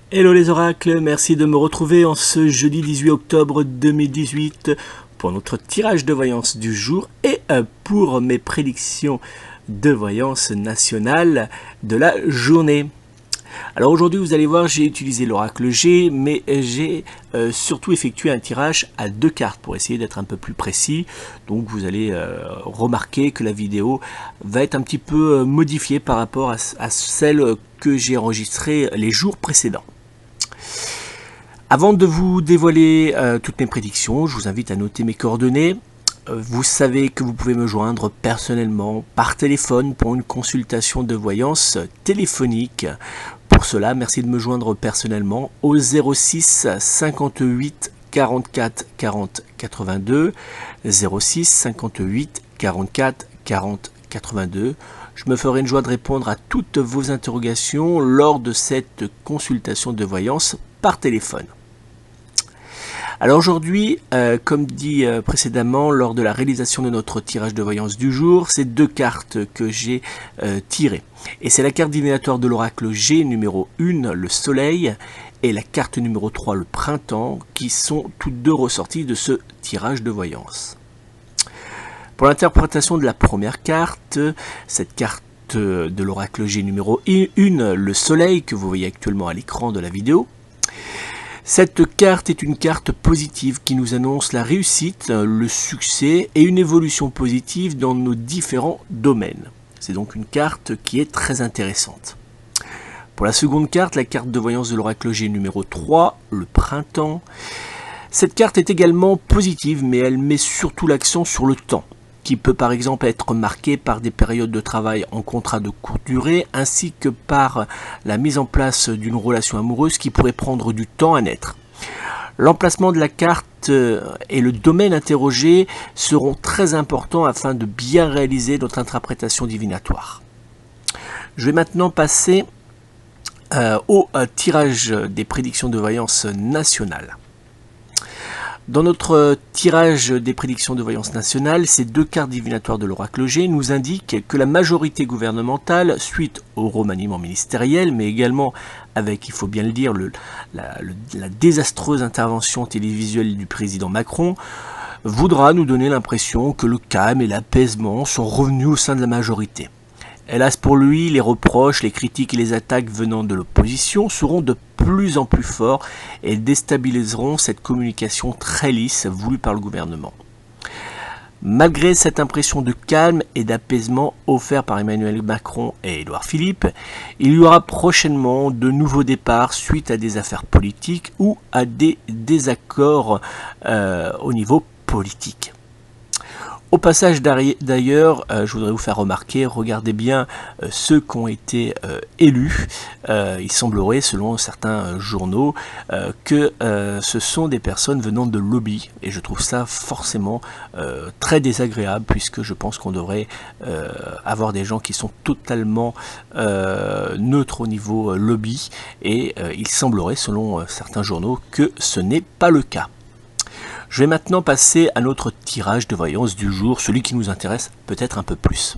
Hello les oracles, merci de me retrouver en ce jeudi 18 octobre 2018 pour notre tirage de voyance du jour et pour mes prédictions de voyance nationale de la journée. Alors aujourd'hui vous allez voir, j'ai utilisé l'oracle G, mais j'ai surtout effectué un tirage à 2 cartes pour essayer d'être un peu plus précis. Donc vous allez remarquer que la vidéo va être un petit peu modifiée par rapport à celle que j'ai enregistrée les jours précédents. Avant de vous dévoiler toutes mes prédictions, je vous invite à noter mes coordonnées. Vous savez que vous pouvez me joindre personnellement par téléphone pour une consultation de voyance téléphonique. Pour cela, merci de me joindre personnellement au 06 58 44 40 82 06 58 44 40 82. Je me ferai une joie de répondre à toutes vos interrogations lors de cette consultation de voyance par téléphone. Alors aujourd'hui, comme dit précédemment, lors de la réalisation de notre tirage de voyance du jour, c'est 2 cartes que j'ai tirées. Et c'est la carte divinatoire de l'oracle G numéro 1, le soleil, et la carte numéro 3, le printemps, qui sont toutes deux ressorties de ce tirage de voyance. Pour l'interprétation de la première carte, cette carte de l'oracle G numéro 1, le soleil, que vous voyez actuellement à l'écran de la vidéo, cette carte est une carte positive qui nous annonce la réussite, le succès et une évolution positive dans nos différents domaines. C'est donc une carte qui est très intéressante. Pour la seconde carte, la carte de voyance de l'oracle G numéro 3, le printemps. Cette carte est également positive, mais elle met surtout l'accent sur le temps, qui peut par exemple être marqué par des périodes de travail en contrat de courte durée, ainsi que par la mise en place d'une relation amoureuse qui pourrait prendre du temps à naître. L'emplacement de la carte et le domaine interrogé seront très importants afin de bien réaliser notre interprétation divinatoire. Je vais maintenant passer au tirage des prédictions de voyance nationale. Dans notre tirage des prédictions de voyance nationale, ces 2 cartes divinatoires de l'oracle G nous indiquent que la majorité gouvernementale, suite au remaniement ministériel, mais également avec, il faut bien le dire, la désastreuse intervention télévisuelle du président Macron, voudra nous donner l'impression que le calme et l'apaisement sont revenus au sein de la majorité. Hélas pour lui, les reproches, les critiques et les attaques venant de l'opposition seront de plus en plus forts et déstabiliseront cette communication très lisse voulue par le gouvernement. Malgré cette impression de calme et d'apaisement offert par Emmanuel Macron et Édouard Philippe, il y aura prochainement de nouveaux départs suite à des affaires politiques ou à des désaccords au niveau politique. Au passage d'ailleurs, je voudrais vous faire remarquer, regardez bien ceux qui ont été élus. Il semblerait, selon certains journaux, que ce sont des personnes venant de lobby. Et je trouve ça forcément très désagréable, puisque je pense qu'on devrait avoir des gens qui sont totalement neutres au niveau lobby. Et il semblerait, selon certains journaux, que ce n'est pas le cas. Je vais maintenant passer à notre tirage de voyance du jour, celui qui nous intéresse peut-être un peu plus.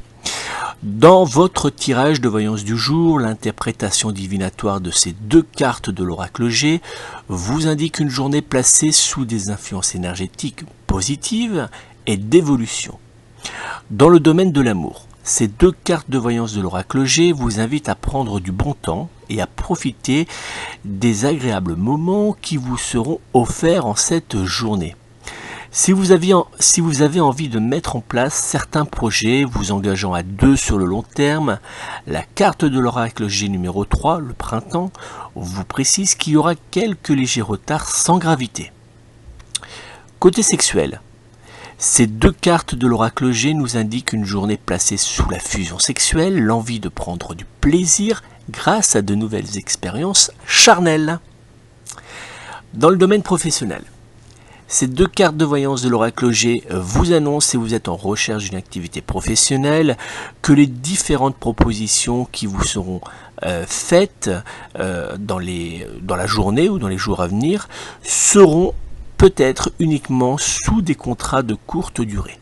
Dans votre tirage de voyance du jour, l'interprétation divinatoire de ces 2 cartes de l'oracle G vous indique une journée placée sous des influences énergétiques positives et d'évolution. Dans le domaine de l'amour, ces 2 cartes de voyance de l'oracle G vous invitent à prendre du bon temps et à profiter des agréables moments qui vous seront offerts en cette journée. Si vous avez envie de mettre en place certains projets vous engageant à 2 sur le long terme, la carte de l'oracle G numéro 3, le printemps, vous précise qu'il y aura quelques légers retards sans gravité. Côté sexuel, ces 2 cartes de l'oracle G nous indiquent une journée placée sous la fusion sexuelle, l'envie de prendre du plaisir grâce à de nouvelles expériences charnelles. Dans le domaine professionnel, ces 2 cartes de voyance de l'oracle G vous annoncent, si vous êtes en recherche d'une activité professionnelle, que les différentes propositions qui vous seront faites dans la journée ou dans les jours à venir seront peut-être uniquement sous des contrats de courte durée.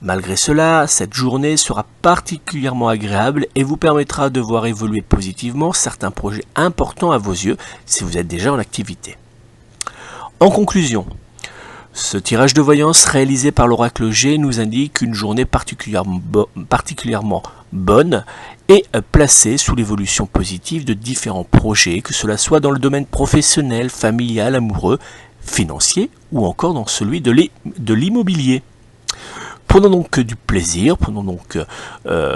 Malgré cela, cette journée sera particulièrement agréable et vous permettra de voir évoluer positivement certains projets importants à vos yeux si vous êtes déjà en activité. En conclusion, ce tirage de voyance réalisé par l'oracle G nous indique une journée particulièrement bonne et placée sous l'évolution positive de différents projets, que cela soit dans le domaine professionnel, familial, amoureux, financier ou encore dans celui de l'immobilier. Prenons donc du plaisir, prenons donc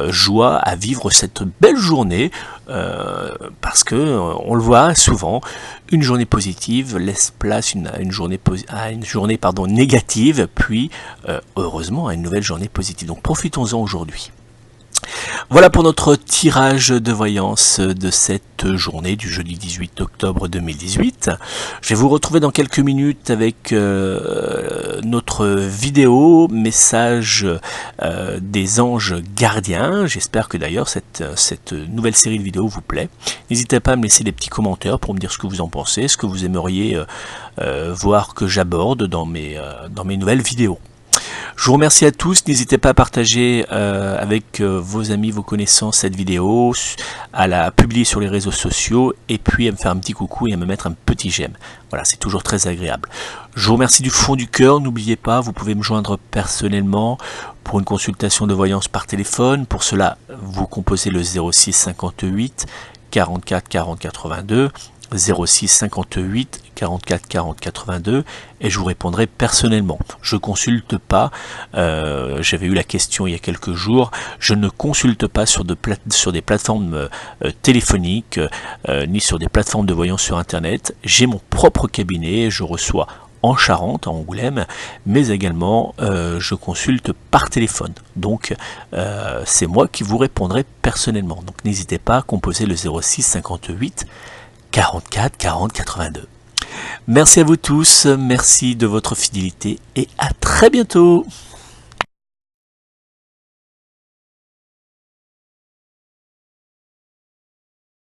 joie à vivre cette belle journée parce que on le voit souvent, une journée positive laisse place à une journée négative, puis heureusement à une nouvelle journée positive. Donc profitons-en aujourd'hui. Voilà pour notre tirage de voyance de cette journée du jeudi 18 octobre 2018. Je vais vous retrouver dans quelques minutes avec notre vidéo message des anges gardiens. J'espère que d'ailleurs cette nouvelle série de vidéos vous plaît. N'hésitez pas à me laisser des petits commentaires pour me dire ce que vous en pensez, ce que vous aimeriez voir que j'aborde dans mes nouvelles vidéos. Je vous remercie à tous, n'hésitez pas à partager avec vos amis, vos connaissances cette vidéo, à la publier sur les réseaux sociaux et puis à me faire un petit coucou et à me mettre un petit j'aime. Voilà, c'est toujours très agréable. Je vous remercie du fond du cœur, n'oubliez pas, vous pouvez me joindre personnellement pour une consultation de voyance par téléphone. Pour cela, vous composez le 06 58 44 40 82. 06 58 44 40 82 et je vous répondrai personnellement. Je consulte pas, j'avais eu la question il y a quelques jours, je ne consulte pas sur des plateformes téléphoniques ni sur des plateformes de voyance sur internet. J'ai mon propre cabinet, je reçois en Charente, à Angoulême, mais également je consulte par téléphone. Donc c'est moi qui vous répondrai personnellement. Donc n'hésitez pas à composer le 06 58 44 40 82. Merci à vous tous, merci de votre fidélité et à très bientôt.